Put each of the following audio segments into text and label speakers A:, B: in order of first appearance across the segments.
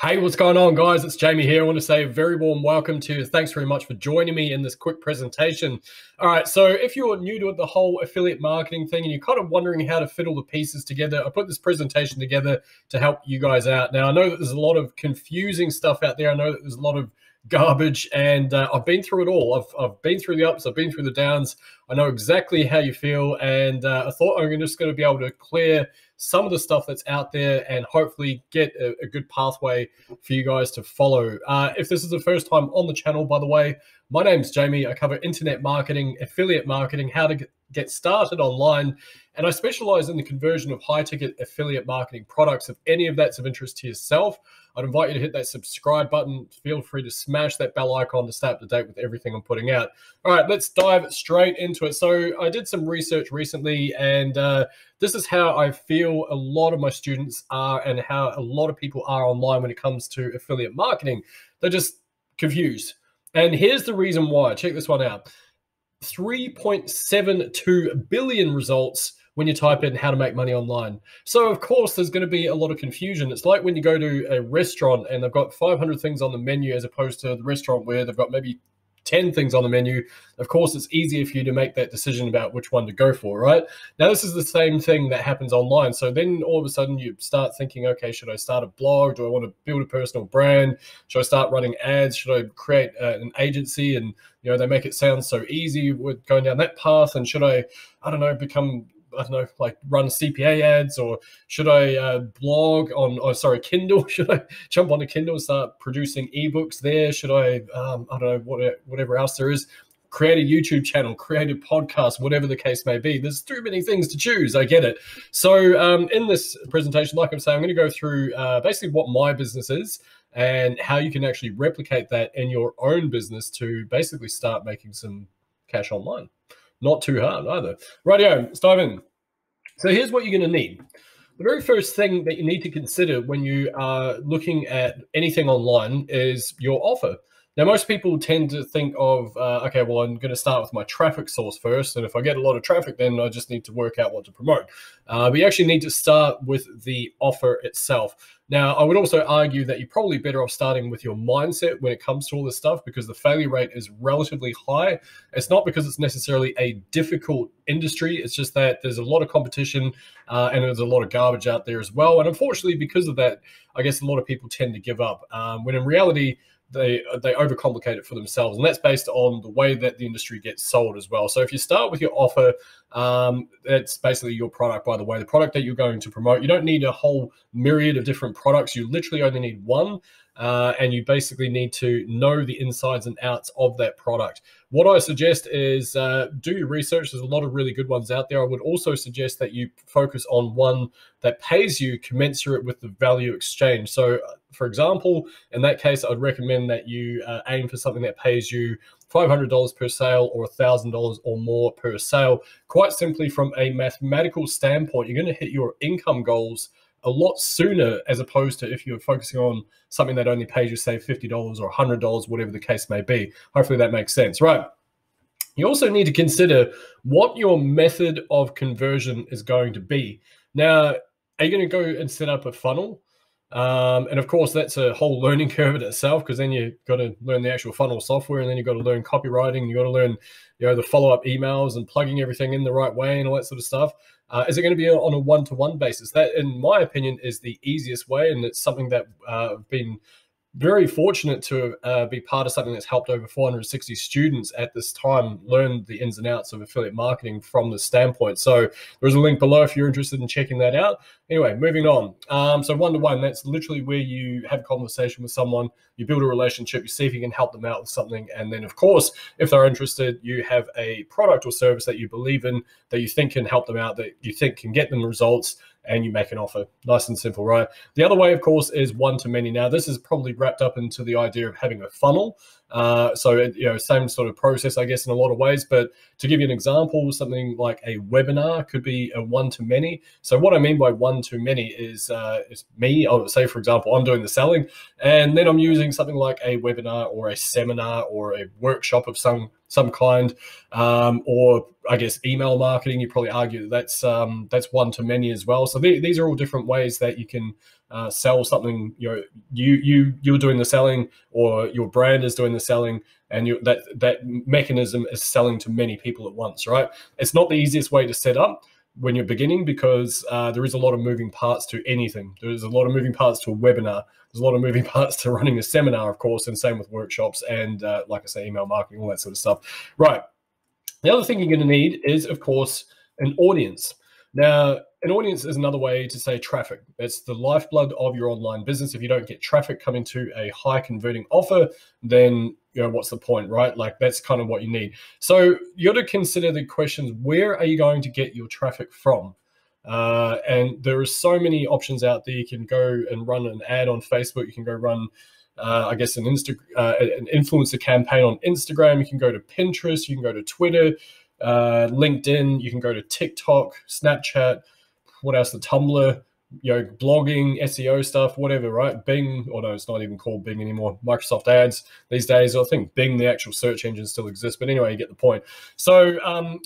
A: Hey, what's going on, guys? It's Jamie here. I want to say a very warm welcome to you. Thanks very much for joining me in this quick presentation. All right, so if you're new to the whole affiliate marketing thing and you're kind of wondering how to fit all the pieces together, I put this presentation together to help you guys out. Now, I know that there's a lot of confusing stuff out there. I know that there's a lot of garbage, and I've been through it all. I've been through the ups, I've been through the downs. I know exactly how you feel, and I thought I'm just going to be able to clear some of the stuff that's out there and hopefully get a good pathway for you guys to follow. If this is the first time on the channel, by the way, my name's Jamie. I cover internet marketing, affiliate marketing, how to get started online, and I specialize in the conversion of high-ticket affiliate marketing products. If any of that's of interest to yourself, I'd invite you to hit that subscribe button. Feel free to smash that bell icon to stay up to date with everything I'm putting out. All right, let's dive straight into it. So I did some research recently, and this is how I feel a lot of my students are and how a lot of people are online when it comes to affiliate marketing. They're just confused. And here's the reason why. Check this one out. 3.72 billion results when you type in how to make money online. So of course there's going to be a lot of confusion. It's like when you go to a restaurant and they've got 500 things on the menu as opposed to the restaurant where they've got maybe 10 things on the menu. Of course, it's easier for you to make that decision about which one to go for, right? Now, this is the same thing that happens online. So then all of a sudden you start thinking, okay, should I start a blog? Do I want to build a personal brand? Should I start running ads? Should I create an agency? And, you know, they make it sound so easy with going down that path. And should I don't know, like run CPA ads, or should I blog on, Kindle? Should I jump onto Kindle and start producing ebooks there? Should I don't know, whatever else there is, create a YouTube channel, create a podcast, whatever the case may be. There's too many things to choose. I get it. So in this presentation, like I'm saying, I'm going to go through basically what my business is and how you can actually replicate that in your own business to basically start making some cash online. Not too hard either. Rightio, let's dive in. So here's what you're going to need. The very first thing that you need to consider when you are looking at anything online is your offer. Now, most people tend to think of, okay, well, I'm going to start with my traffic source first. And if I get a lot of traffic, then I just need to work out what to promote. But you actually need to start with the offer itself. Now, I would also argue that you're probably better off starting with your mindset when it comes to all this stuff, because the failure rate is relatively high. It's not because it's necessarily a difficult industry. It's just that there's a lot of competition and there's a lot of garbage out there as well. And unfortunately, because of that, I guess a lot of people tend to give up when in reality, they overcomplicate it for themselves, and that's based on the way that the industry gets sold as well. So if you start with your offer, that's basically your product, by the way, the product that you're going to promote. You don't need a whole myriad of different products. You literally only need one, and you basically need to know the insides and outs of that product. What I suggest is do your research. There's a lot of really good ones out there. I would also suggest that you focus on one that pays you commensurate with the value exchange. So for example, in that case, I'd recommend that you aim for something that pays you $500 per sale or $1,000 or more per sale. Quite simply, from a mathematical standpoint, you're going to hit your income goals a lot sooner, as opposed to if you're focusing on something that only pays you, say, $50 or $100, whatever the case may be. Hopefully that makes sense, right? You also need to consider what your method of conversion is going to be. Now, are you going to go and set up a funnel? And of course, that's a whole learning curve in itself, because then you've got to learn the actual funnel software, and then you've got to learn copywriting, and you've got to learn, you know, the follow-up emails and plugging everything in the right way and all that sort of stuff. Is it going to be on a one-to-one basis? That, in my opinion, is the easiest way, and it's something that I've been very fortunate to be part of something that's helped over 460 students at this time learn the ins and outs of affiliate marketing from the standpoint. So there's a link below if you're interested in checking that out. Anyway, moving on. So one-to-one, that's literally where you have a conversation with someone, you build a relationship, you see if you can help them out with something. And then, of course, if they're interested, you have a product or service that you believe in, that you think can help them out, that you think can get them results, and you make an offer. Nice and simple, right? The other way, of course, is one-to-many. Now, this is probably wrapped up into the idea of having a funnel. Same sort of process, I guess, in a lot of ways. But to give you an example, something like a webinar could be a one-to-many. So what I mean by one-to-many is me. I would say, for example, I'm doing the selling, and then I'm using something like a webinar or a seminar or a workshop of some kind, or I guess email marketing. You probably argue that that's one-to-many as well. So these are all different ways that you can sell something, you're doing the selling, or your brand is doing the selling, and that mechanism is selling to many people at once, right? It's not the easiest way to set up when you're beginning, because there is a lot of moving parts to anything. There's a lot of moving parts to a webinar. There's a lot of moving parts to running a seminar, of course, and same with workshops and, like I say, email marketing, all that sort of stuff. Right. The other thing you're going to need is, of course, an audience. Now, an audience is another way to say traffic. It's the lifeblood of your online business. If you don't get traffic coming to a high converting offer, then what's the point, right? Like, that's kind of what you need. So you got to consider the questions: where are you going to get your traffic from? And there are so many options out there. You can go and run an ad on Facebook. You can go run I guess an influencer campaign on Instagram. You can go to Pinterest. You can go to Twitter, LinkedIn. You can go to TikTok, Snapchat. What else? The Tumblr, blogging, SEO stuff, whatever, right? Bing, or no, it's not even called Bing anymore. Microsoft Ads these days. I think Bing, the actual search engine, still exists. But anyway, you get the point. So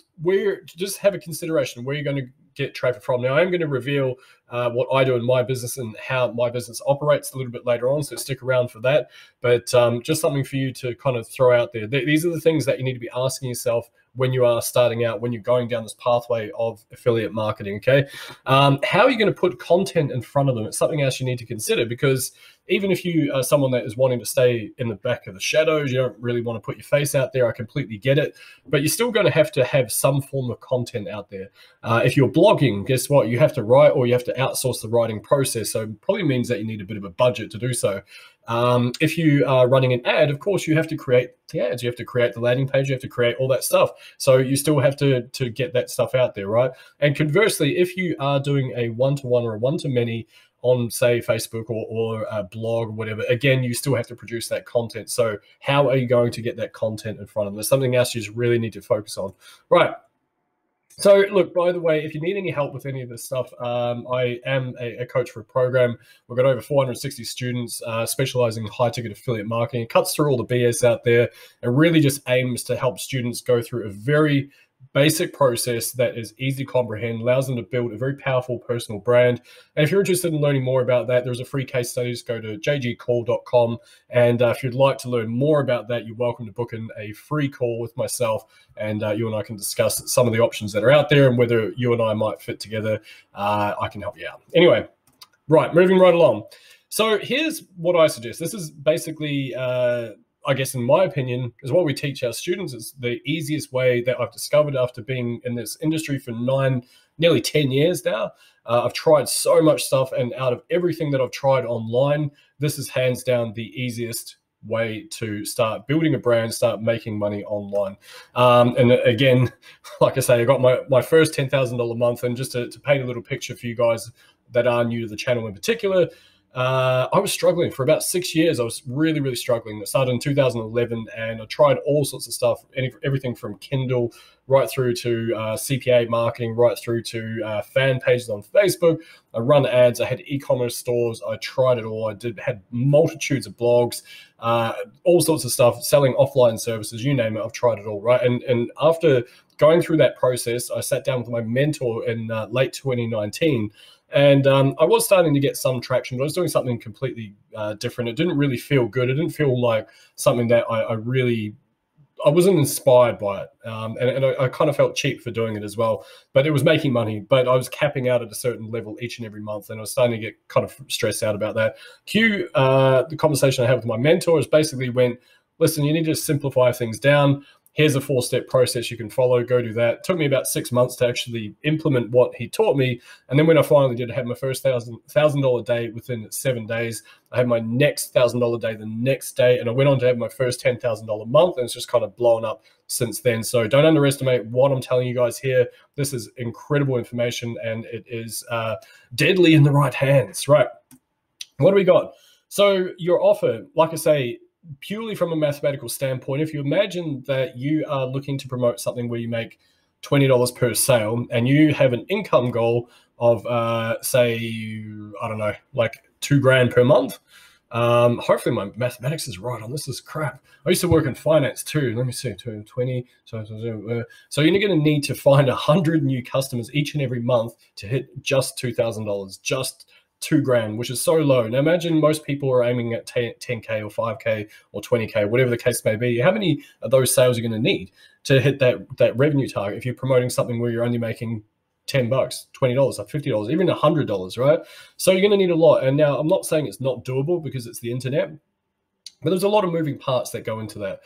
A: just have a consideration where you're going to get traffic from. Now, I'm going to reveal what I do in my business and how my business operates a little bit later on, so stick around for that. But just something for you to kind of throw out there. These are the things that you need to be asking yourself when you are starting out, when you're going down this pathway of affiliate marketing, okay? How are you going to put content in front of them? It's something else you need to consider, because even if you are someone that is wanting to stay in the back of the shadows, you don't really want to put your face out there, I completely get it, but you're still going to have some form of content out there. If you're blogging, guess what? You have to write, or you have to outsource the writing process, so it probably means that you need a bit of a budget to do so. If you are running an ad, of course, you have to create the ads, you have to create the landing page, you have to create all that stuff. So you still have to get that stuff out there, right? And conversely, if you are doing a one-to-one or a one-to-many on, say, Facebook or a blog or whatever, again, you still have to produce that content. So how are you going to get that content in front of them? There's something else you just really need to focus on. Right. So look, by the way, if you need any help with any of this stuff, I am a coach for a program. We've got over 460 students specializing in high-ticket affiliate marketing. It cuts through all the BS out there and really just aims to help students go through a very basic process that is easy to comprehend, allows them to build a very powerful personal brand. And if you're interested in learning more about that, there's a free case study. Just go to jgcall.com. And if you'd like to learn more about that, you're welcome to book in a free call with myself, and you and I can discuss some of the options that are out there and whether you and I might fit together. I can help you out. Anyway, right, moving right along. So here's what I suggest. This is basically I guess, in my opinion, is what we teach our students. Is the easiest way that I've discovered after being in this industry for nearly 10 years now. I've tried so much stuff, and out of everything that I've tried online, this is hands down the easiest way to start building a brand, start making money online. And again, like I say, I got my first $10,000 month, and just to paint a little picture for you guys that are new to the channel in particular, I was struggling for about 6 years. I was really, really struggling. I started in 2011, and I tried all sorts of stuff, everything from Kindle right through to CPA marketing, right through to fan pages on Facebook. I run ads. I had e-commerce stores. I tried it all. Had multitudes of blogs, all sorts of stuff, selling offline services, you name it. I've tried it all, right? And after going through that process, I sat down with my mentor in late 2019. And I was starting to get some traction, but I was doing something completely different. It didn't really feel good. It didn't feel like something that I wasn't inspired by it. And I kind of felt cheap for doing it as well. But it was making money, but I was capping out at a certain level each and every month. And I was starting to get kind of stressed out about that. The conversation I had with my mentor is basically went, listen, you need to simplify things down. Here's a 4-step process you can follow. Go do that. It took me about 6 months to actually implement what he taught me. And then when I finally did, I had my first $1,000 day within 7 days. I had my next $1,000 day the next day. And I went on to have my first $10,000 month. And it's just kind of blown up since then. So don't underestimate what I'm telling you guys here. This is incredible information, and it is deadly in the right hands. Right. What do we got? So your offer, like I say, purely from a mathematical standpoint, if you imagine that you are looking to promote something where you make $20 per sale, and you have an income goal of, say, I don't know, like $2,000 per month. Hopefully my mathematics is right on this. Is crap. I used to work in finance too. Let me see, 20. So you're going to need to find 100 new customers each and every month to hit just $2,000, just $2,000, which is so low. Now imagine most people are aiming at 10K or 5K or 20K, whatever the case may be. How many of those sales are you going to need to hit that revenue target if you're promoting something where you're only making $10, $20, or $50, even $100, right? So you're going to need a lot. And now I'm not saying it's not doable because it's the internet, but there's a lot of moving parts that go into that,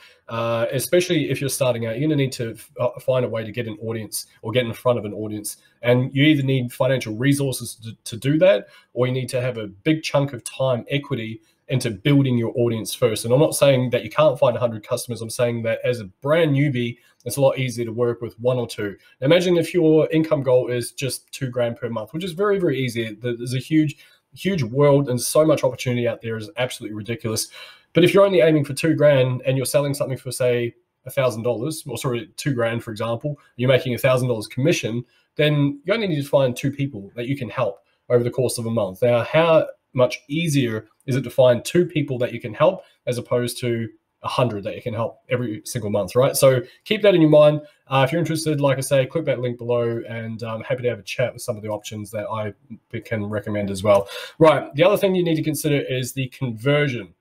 A: especially if you're starting out. You're going to need to find a way to get an audience or get in front of an audience. And you either need financial resources to do that, or you need to have a big chunk of time equity into building your audience first. And I'm not saying that you can't find 100 customers. I'm saying that as a brand newbie, it's a lot easier to work with one or two. Imagine if your income goal is just $2,000 per month, which is very, very easy. There's a huge world and so much opportunity out there is absolutely ridiculous. But if you're only aiming for $2,000 and you're selling something for, say, $1,000, or sorry, $2,000, for example, you're making $1,000 commission, then you only need to find 2 people that you can help over the course of a month. Now, how much easier is it to find 2 people that you can help as opposed to 100 that you can help every single month, right? So keep that in your mind. If you're interested, like I say, click that link below, and I'm happy to have a chat with some of the options that I can recommend as well. Right, the other thing you need to consider is the conversion.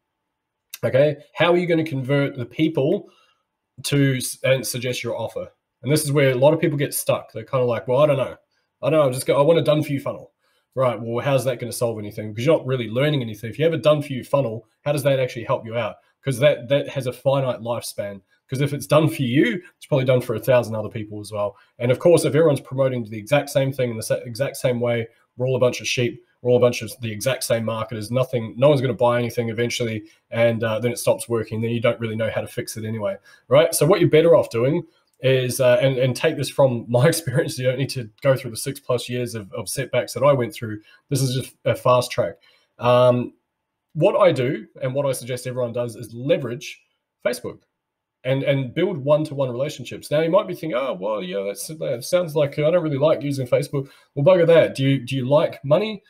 A: Okay, how are you going to convert the people to and suggest your offer? And this is where a lot of people get stuck. They're kind of like, well, I don't know. I want a done for you funnel. Right, well, how's that going to solve anything? Because you're not really learning anything. If you have a done for you funnel, how does that actually help you out? Because that has a finite lifespan. Because if it's done for you, it's probably done for 1,000 other people as well. And of course, if everyone's promoting the exact same thing in the exact same way, we're all a bunch of sheep. We're all a bunch of the exact same marketers. No one's going to buy anything eventually, and then it stops working. Then you don't really know how to fix it anyway, right? So what you're better off doing is, and take this from my experience, you don't need to go through the 6+ years of setbacks that I went through. This is just a fast track. What I do and what I suggest everyone does is leverage Facebook and build one-to-one relationships. Now you might be thinking, oh, well, yeah, that sounds like I don't really like using Facebook. Well, bugger that. Do you like money?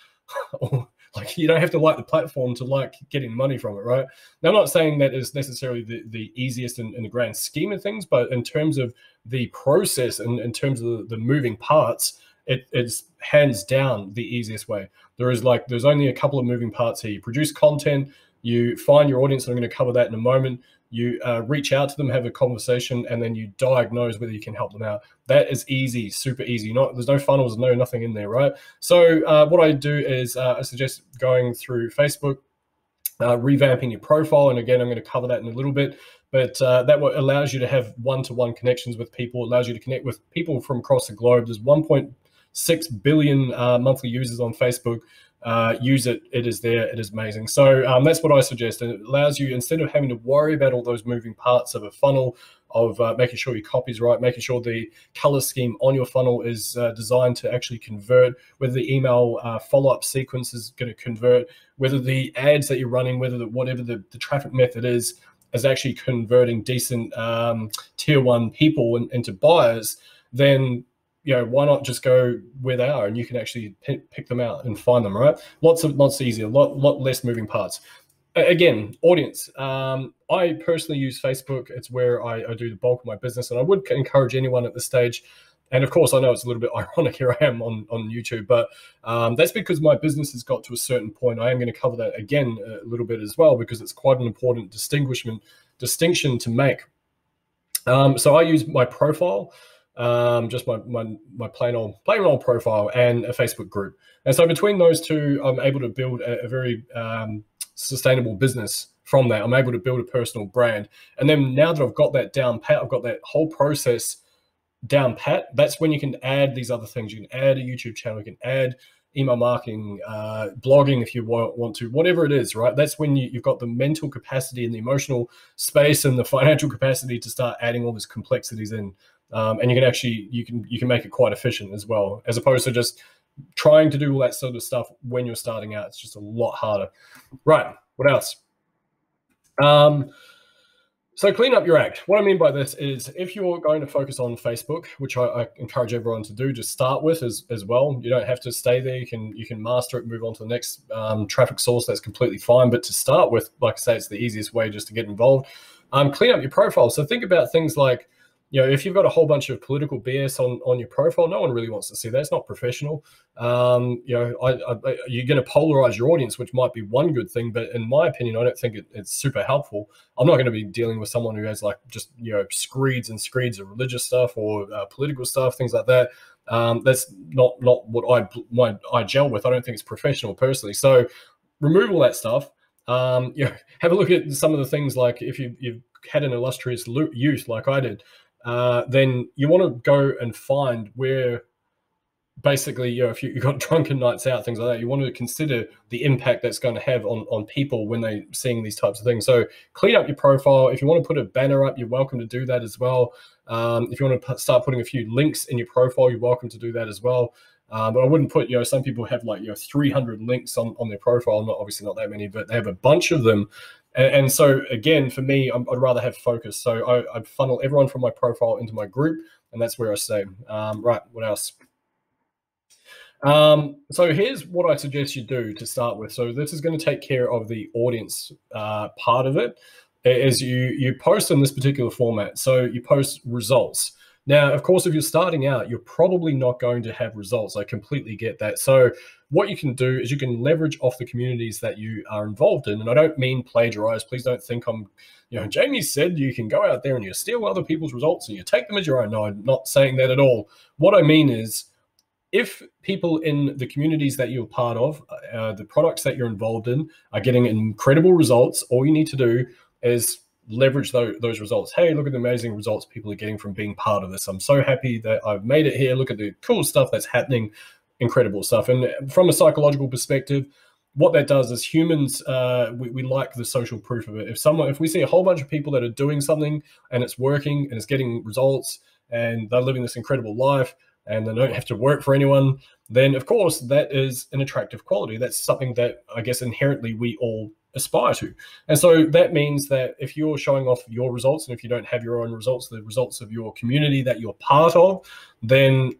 A: Or, like, you don't have to like the platform to like getting money from it, right? Now, I'm not saying that is necessarily the easiest in the grand scheme of things, but in terms of the process and in terms of the moving parts, it's hands down the easiest way. There's only a couple of moving parts here. You produce content, you find your audience, and I'm going to cover that in a moment. You reach out to them, have a conversation, and then you diagnose whether you can help them out. That is easy, super easy. There's no funnels, nothing in there, right? So what I do is I suggest going through Facebook, revamping your profile. And again, I'm going to cover that in a little bit. But that allows you to have one-to-one connections with people, allows you to connect with people from across the globe. There's 1.6 billion monthly users on Facebook. Use it. It is there. It is amazing. So that's what I suggest. And it allows you, instead of having to worry about all those moving parts of a funnel, of making sure your copy's right, making sure the color scheme on your funnel is designed to actually convert, whether the email follow-up sequence is going to convert, whether the ads that you're running, whatever the traffic method is actually converting decent tier 1 people into buyers, then why not just go where they are and you can actually pick them out and find them, right? Lots easier, lot less moving parts. Again, audience. I personally use Facebook. It's where I do the bulk of my business, and I would encourage anyone at this stage. And of course, I know it's a little bit ironic here I am on YouTube, but that's because my business has got to a certain point. I am going to cover that again a little bit as well, because it's quite an important distinction to make. So I use my profile, just my plain old profile, and a Facebook group. And so between those two, I'm able to build a very sustainable business from that. I'm able to build a personal brand. And then now that I've got that down pat, I've got that whole process down pat, that's when you can add these other things. You can add a YouTube channel, you can add email marketing, blogging if you want to, whatever it is, right? That's when you've got the mental capacity and the emotional space and the financial capacity to start adding all these complexities in. And you can actually, you can make it quite efficient as well, as opposed to just trying to do all that sort of stuff when you're starting out. It's just a lot harder. Right, what else? So clean up your act. What I mean by this is, if you're going to focus on Facebook, which I encourage everyone to do, just start with as well. You don't have to stay there. You can master it, move on to the next traffic source. That's completely fine. But to start with, like I say, it's the easiest way just to get involved. Clean up your profile. So think about things like, if you've got a whole bunch of political BS on your profile, no one really wants to see that. It's not professional. You're going to polarize your audience, which might be one good thing, but in my opinion, I don't think it's super helpful. I'm not going to be dealing with someone who has like just screeds and screeds of religious stuff or political stuff, things like that. That's not what I gel with. I don't think it's professional personally. So remove all that stuff. Have a look at some of the things, like if you've had an illustrious youth like I did, then you want to go and find where basically, if you've got drunken nights out, things like that, you want to consider the impact that's going to have on people when they're seeing these types of things. So clean up your profile. If you want to put a banner up, you're welcome to do that as well. If you want to start putting a few links in your profile, you're welcome to do that as well. But I wouldn't put, some people have like 300 links on their profile. Obviously not that many, but they have a bunch of them. And so again, for me, I'd rather have focus. So I funnel everyone from my profile into my group, and that's where I stay. Right, what else? So here's what I suggest you do to start with. So this is going to take care of the audience part of it, is you post in this particular format. So you post results. Now, of course, if you're starting out, you're probably not going to have results. I completely get that. So what you can do is you can leverage off the communities that you are involved in. And I don't mean plagiarize. Please don't think I'm, Jamie said you can go out there and you steal other people's results and you take them as your own. No, I'm not saying that at all. What I mean is, if people in the communities that you're part of, the products that you're involved in, are getting incredible results, all you need to do is leverage those results. Hey, look at the amazing results people are getting from being part of this. I'm so happy that I've made it here. Look at the cool stuff that's happening, incredible stuff. And from a psychological perspective, what that does is humans, we like the social proof of it. If we see a whole bunch of people that are doing something and it's working and it's getting results and they're living this incredible life, and they don't have to work for anyone, then of course that is an attractive quality. That's something that I guess inherently we all aspire to. And so that means that if you're showing off your results, and if you don't have your own results, the results of your community that you're part of, then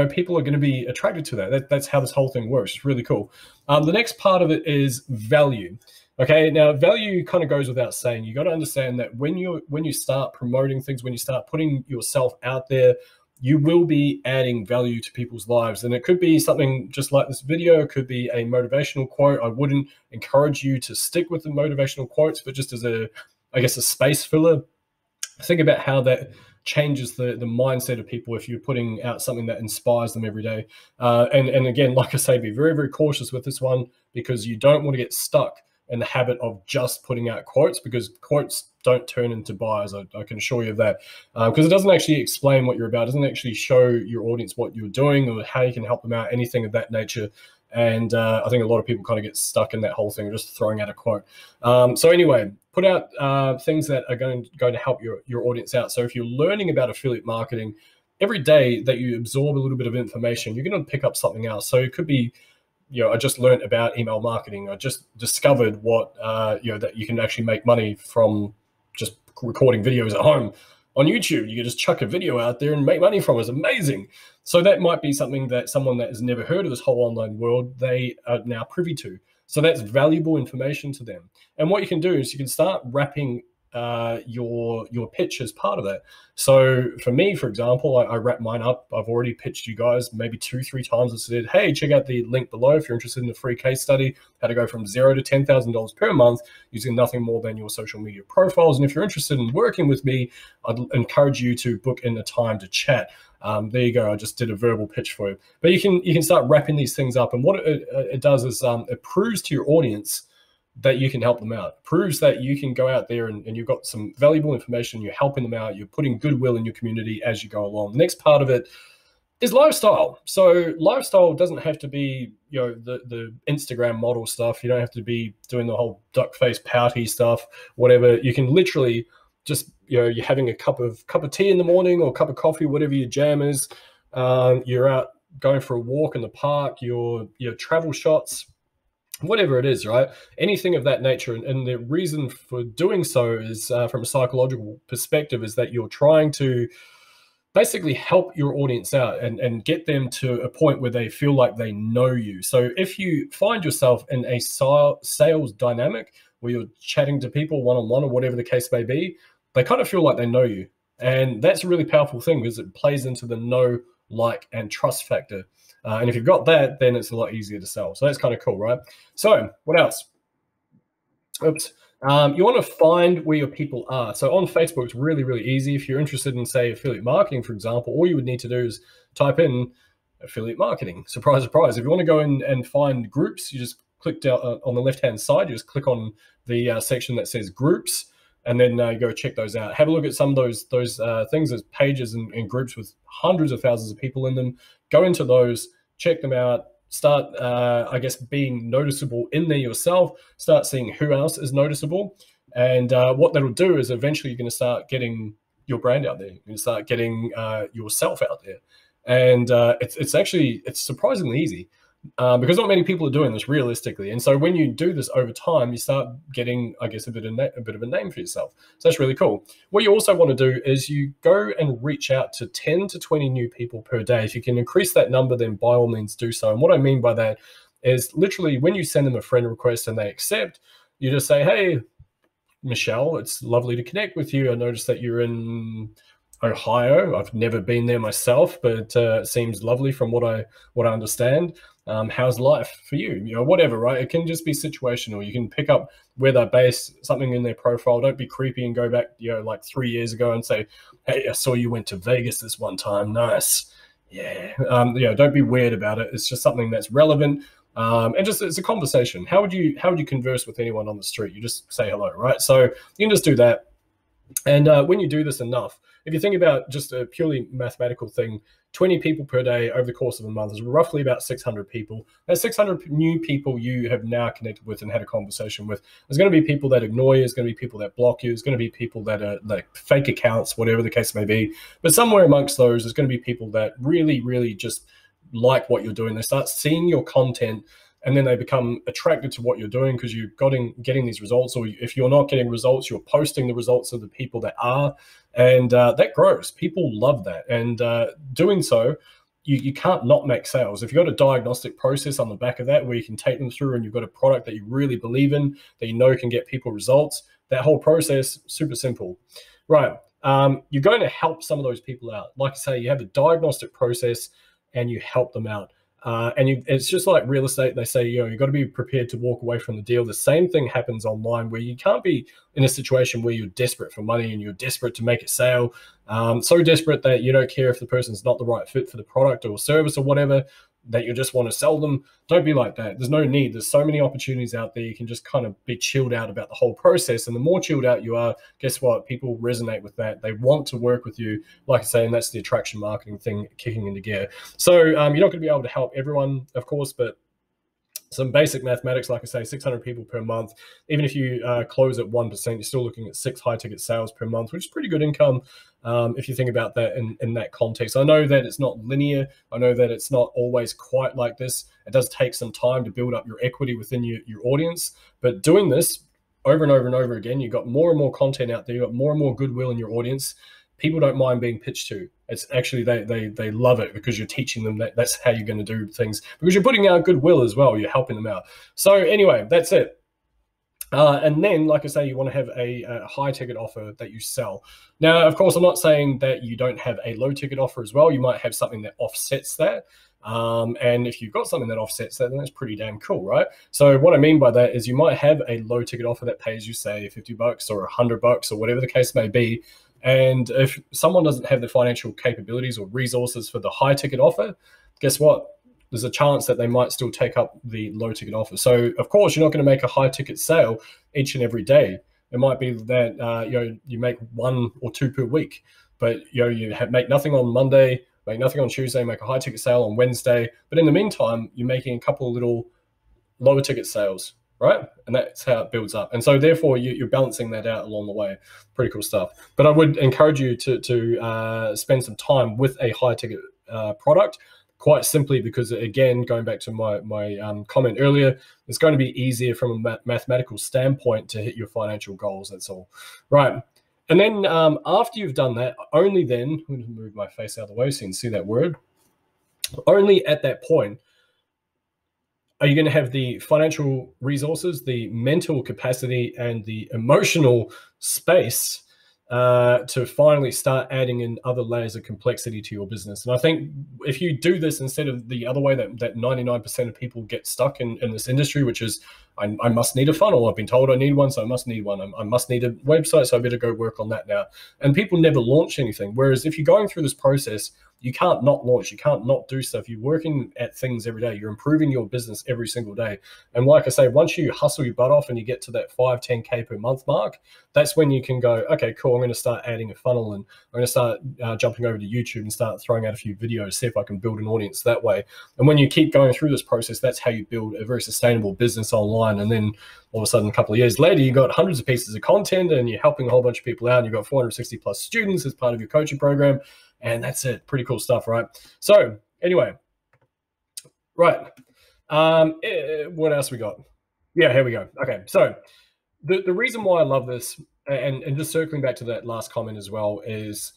A: people are going to be attracted to that. That's how this whole thing works. It's really cool. The next part of it is value. Okay, now value kind of goes without saying. You got to understand that when you start promoting things, when you start putting yourself out there, you will be adding value to people's lives. And it could be something just like this video. It could be a motivational quote. I wouldn't encourage you to stick with the motivational quotes, but just as a space filler, think about how that changes the mindset of people if you're putting out something that inspires them every day. And again, like I say, be very, very cautious with this one, because you don't want to get stuck in the habit of just putting out quotes, because quotes don't turn into buyers. I can assure you of that, because it doesn't actually explain what you're about. It doesn't actually show your audience what you're doing or how you can help them out, anything of that nature. And I think a lot of people kind of get stuck in that whole thing of just throwing out a quote. So anyway, put out things that are going to help your audience out. So if you're learning about affiliate marketing, every day that you absorb a little bit of information, you're going to pick up something else. So it could be, I just learned about email marketing. I just discovered that you can actually make money from just recording videos at home on YouTube. You can just chuck a video out there and make money from it. It's amazing. So that might be something that someone that has never heard of this whole online world, they are now privy to. So that's valuable information to them. And what you can do is you can start wrapping your pitch as part of that. So for me, for example, I wrap mine up. I've already pitched you guys maybe 2-3 times. I said, hey, check out the link below if you're interested in a free case study, how to go from $0 to $10,000 per month using nothing more than your social media profiles. And if you're interested in working with me, I'd encourage you to book in a time to chat. There you go. I just did a verbal pitch for you. But you can start wrapping these things up. And what it does is it proves to your audience that you can help them out. It proves that you can go out there and you've got some valuable information, you're helping them out, you're putting goodwill in your community as you go along. The next part of it is lifestyle. So lifestyle doesn't have to be, the Instagram model stuff. You don't have to be doing the whole duck face pouty stuff, whatever. You can literally just, you're having a cup of tea in the morning or a cup of coffee, whatever your jam is. You're out going for a walk in the park, your travel shots, whatever it is, right? Anything of that nature. And the reason for doing so is from a psychological perspective is that you're trying to basically help your audience out and get them to a point where they feel like they know you. So if you find yourself in a sales dynamic where you're chatting to people one-on-one or whatever the case may be, they kind of feel like they know you. And that's a really powerful thing because it plays into the know, like, and trust factor. And if you've got that, then it's a lot easier to sell. So that's kind of cool, right? So what else? Oops. You want to find where your people are. So on Facebook, it's really, really easy. If you're interested in, say, affiliate marketing, for example, all you would need to do is type in affiliate marketing. Surprise, surprise. If you want to go in and find groups, you just click down on the left-hand side. You just click on the section that says groups, and then you go check those out. Have a look at some of those things. There's pages and groups with hundreds of thousands of people in them. Go into those, check them out, start, I guess, being noticeable in there yourself, start seeing who else is noticeable. And what that'll do is eventually you're going to start getting your brand out there. You're going to start getting yourself out there. And it's surprisingly easy because not many people are doing this realistically. And so when you do this over time, you start getting, I guess, a bit of a name for yourself. So that's really cool. What you also want to do is you go and reach out to 10 to 20 new people per day. If you can increase that number, then by all means do so. And what I mean by that is literally when you send them a friend request and they accept, you just say, hey, Michelle, it's lovely to connect with you. I noticed that you're in Ohio. I've never been there myself, but it seems lovely from what I understand. How's life for you? You know, whatever, right? It can just be situational. You can pick up where they're based, something in their profile. Don't be creepy and go back, like 3 years ago and say, hey, I saw you went to Vegas this one time. Nice. Yeah. Don't be weird about it. It's just something that's relevant. And just it's a conversation. How would you converse with anyone on the street? You just say hello, right? So you can just do that. And when you do this enough, if you think about just a purely mathematical thing, 20 people per day over the course of a month is roughly about 600 people. That's 600 new people you have now connected with and had a conversation with. There's going to be people that ignore you. There's going to be people that block you. There's going to be people that are like fake accounts, whatever the case may be. But somewhere amongst those, there's going to be people that really, really just like what you're doing. They start seeing your content, and then they become attracted to what you're doing because you're getting these results. Or if you're not getting results, you're posting the results of the people that are, and that grows. People love that. And doing so, you can't not make sales. If you've got a diagnostic process on the back of that where you can take them through and you've got a product that you really believe in, that you know can get people results, that whole process, super simple. Right. You're going to help some of those people out. Like I say, you have a diagnostic process and you help them out. It's just like real estate. They say, you've got to be prepared to walk away from the deal. The same thing happens online where you can't be in a situation where you're desperate for money and you're desperate to make a sale, so desperate that you don't care if the person's not the right fit for the product or service or whatever, that you just want to sell them. Don't be like that. There's no need. There's so many opportunities out there. You can just kind of be chilled out about the whole process. And the more chilled out you are, guess what? People resonate with that. They want to work with you. Like I say, and that's the attraction marketing thing kicking into gear. So you're not going to be able to help everyone, of course, but some basic mathematics, like I say, 600 people per month. Even if you close at 1%, you're still looking at 6 high-ticket sales per month, which is pretty good income if you think about that in that context. I know that it's not linear. I know that it's not always quite like this. It does take some time to build up your equity within your audience. But doing this over and over and over again, you've got more and more content out there. You've got more and more goodwill in your audience. People don't mind being pitched to. It's actually they love it because you're teaching them that's how you're going to do things, because you're putting out goodwill as well. You're helping them out. So anyway, that's it. And then, like I say, you want to have a high ticket offer that you sell. Now, of course, I'm not saying that you don't have a low ticket offer as well. You might have something that offsets that. And if you've got something that offsets that, then that's pretty damn cool, right? So what I mean by that is you might have a low ticket offer that pays you, say, $50 or $100 or whatever the case may be. And if someone doesn't have the financial capabilities or resources for the high ticket offer, guess what? There's a chance that they might still take up the low ticket offer. So of course, you're not going to make a high ticket sale each and every day. It might be that you make 1 or 2 per week, but make nothing on Monday, make nothing on Tuesday, make a high ticket sale on Wednesday. But in the meantime, you're making a couple of little lower ticket sales, right? And that's how it builds up. And so therefore you're balancing that out along the way. Pretty cool stuff. But I would encourage you to spend some time with a high ticket product, quite simply because, again, going back to my comment earlier, it's going to be easier from a mathematical standpoint to hit your financial goals. That's all. Right. And then after you've done that, only then, I'm going to move my face out of the way so you can see that word, only at that point are you going to have the financial resources, the mental capacity, and the emotional space to finally start adding in other layers of complexity to your business. And I think if you do this instead of the other way that 99% of people get stuck in this industry, which is I must need a funnel. I've been told I need one, so I must need one. I must need a website, so I better go work on that now. And people never launch anything. Whereas if you're going through this process, you can't not launch. You can't not do stuff. You're working at things every day. You're improving your business every single day. And like I say, once you hustle your butt off and you get to that 5, 10K per month mark, that's when you can go, okay, cool, I'm going to start adding a funnel, and I'm going to start jumping over to YouTube and start throwing out a few videos, see if I can build an audience that way. And when you keep going through this process, that's how you build a very sustainable business online. And then all of a sudden, a couple of years later, you've got hundreds of pieces of content and you're helping a whole bunch of people out. And you've got 460 plus students as part of your coaching program. And that's it. Pretty cool stuff, right? So anyway, right. What else we got? Yeah, here we go. Okay, so the reason why I love this, and just circling back to that last comment as well, is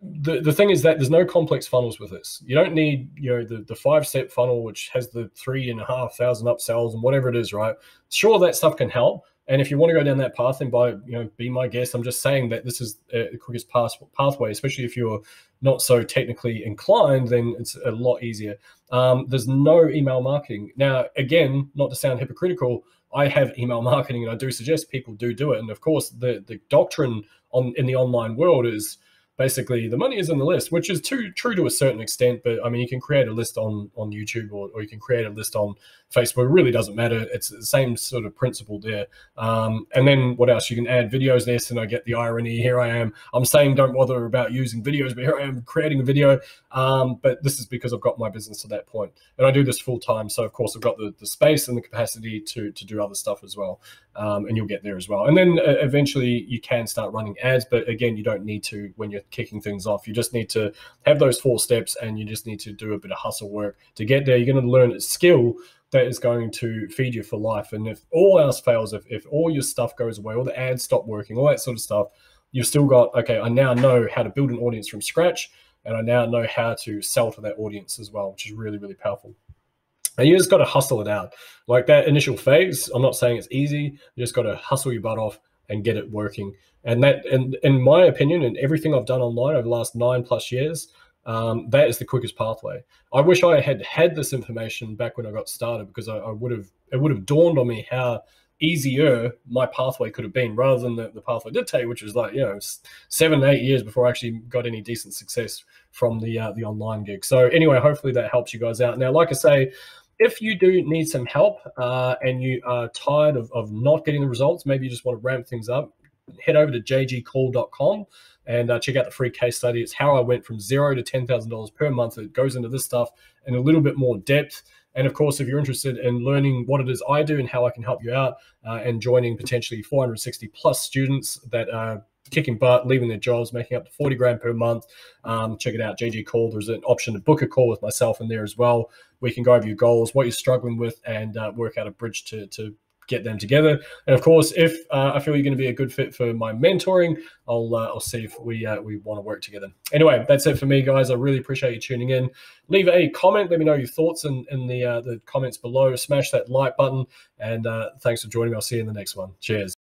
A: the thing is that there's no complex funnels with this. You don't need, the 5-step funnel, which has the 3,500 upsells and whatever it is, right? Sure, that stuff can help. And if you want to go down that path, then be my guest. I'm just saying that this is the quickest pathway, especially if you're not so technically inclined, then it's a lot easier. There's no email marketing. Now, again, not to sound hypocritical, I have email marketing and I do suggest people do it. And of course, the doctrine in the online world is basically the money is in the list, which is true to a certain extent. But I mean, you can create a list on YouTube or you can create a list on Facebook. It really doesn't matter. It's the same sort of principle there. And then what else? You can add videos there. And I get the irony. Here I am. I'm saying don't bother about using videos, but here I am creating a video. But this is because I've got my business to that point. And I do this full time. So of course I've got the space and the capacity to do other stuff as well. And you'll get there as well. And then eventually you can start running ads. But again, you don't need to when you're kicking things off. You just need to have those 4 steps and you just need to do a bit of hustle work to get there. You're going to learn a skill that is going to feed you for life. And if all else fails, if all your stuff goes away, all the ads stop working, all that sort of stuff, you've still got, okay, I now know how to build an audience from scratch, and I now know how to sell to that audience as well, which is really, really powerful. And you just got to hustle it out. Like that initial phase, I'm not saying it's easy. You just got to hustle your butt off and get it working. And that, and in my opinion, and everything I've done online over the last 9+ years, that is the quickest pathway. I wish I had this information back when I got started, because it would have dawned on me how easier my pathway could have been, rather than the path I did take, which was like 7, 8 years before I actually got any decent success from the online gig. So anyway, hopefully that helps you guys out. Now, like I say, if you do need some help and you are tired of not getting the results, maybe you just want to ramp things up, head over to jgcall.com and check out the free case study. It's how I went from $0 to $10,000 per month. It goes into this stuff in a little bit more depth. And of course, if you're interested in learning what it is I do and how I can help you out, and joining potentially 460 plus students that are kicking butt, leaving their jobs, making up to 40 grand per month, check it out, JG Call. There's an option to book a call with myself in there as well. We can go over your goals, what you're struggling with, and work out a bridge to get them together. And of course, if I feel you're going to be a good fit for my mentoring, I'll see if we want to work together. Anyway, that's it for me, guys. I really appreciate you tuning in. Leave a comment. Let me know your thoughts in the comments below. Smash that like button. And thanks for joining me. I'll see you in the next one. Cheers.